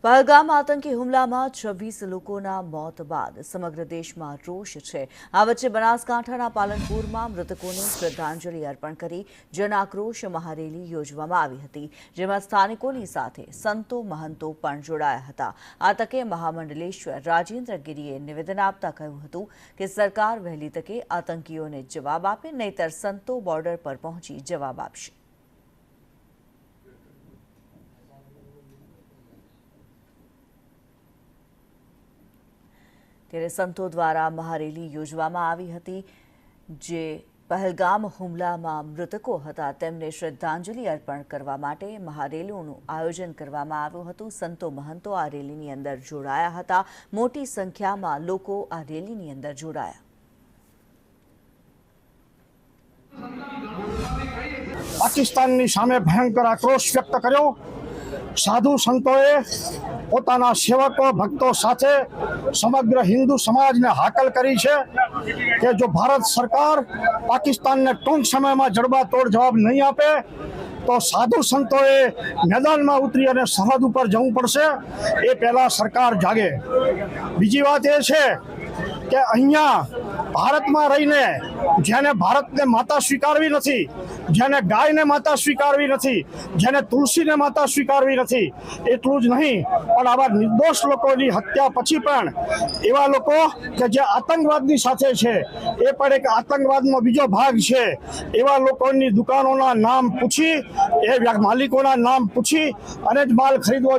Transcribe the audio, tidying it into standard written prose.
पहलगाम आतंकी હુમલામાં 26 લોકોના મોત બાદ સમગ્ર દેશમાં રોષ છે। આ વચ્ચે બનાસકાંઠાના પાલનપુરમાં મૃતકોને શ્રદ્ધાંજલિ અર્પણ કરી જનાક્રોશ મહારેલી યોજવામાં આવી હતી, જેમાં સ્થાનિકોની સાથે સંતો મહંતો પણ જોડાયા હતા। આ તકે મહામંડલેશ્વર રાજેન્દ્ર ગિરીએ નિવેદન આપતા કહ્યું હતું કે સરકાર વહેલી તકે આતંકીઓને જવાબ આપે, નહીતર સંતો બોર્ડર પર પહોંચી જવાબ આપશે। ત્યારે સંતો દ્વારા મહારેલી યોજવામાં આવી હતી, જે પહેલગામ હુમલામાં મૃતકો હતા તેમને શ્રદ્ધાંજલિ અર્પણ કરવા માટે મહારેલીનું આયોજન કરવામાં આવ્યું હતું। સંતો મહંતો આ રેલીની અંદર જોડાયા હતા। મોટી સંખ્યામાં લોકો આ રેલીની અંદર જોડાયા। પાકિસ્તાનની સામે ભયંકર આક્રોશ વ્યક્ત કર્યો। સાધુ સંતોએ પોતાના સેવકો ભક્તો સાથે સમગ્ર હિન્દુ સમાજને હાકલ કરી છે કે જો ભારત સરકાર પાકિસ્તાનને ટૂંક સમયમાં જડબાતોડ જવાબ નહીં આપે તો સાધુ સંતોએ મેદાનમાં ઉતરી અને સરહદ ઉપર જવું પડશે। એ પહેલા સરકાર જાગે। બીજી વાત એ છે કે અહીંયા ભારતમાં રહીને જેને ભારતને માતા સ્વીકારવી નથી, જેને ગાયને માતા સ્વીકારવી નથી, જેને તુલસીને માતા સ્વીકારવી નથી, એટલું જ નહીં પણ આવા નિર્દોષ લોકોની હત્યા પછી પણ એવા લોકો કે જે આતંકવાદની સાથે છે, એ પણ એક આતંકવાદનો બીજો ભાગ છે, એવા લોકોની દુકાનોના નામ પૂછી, એ માલિકોના નામ પૂછી અને જ માલ ખરીદવો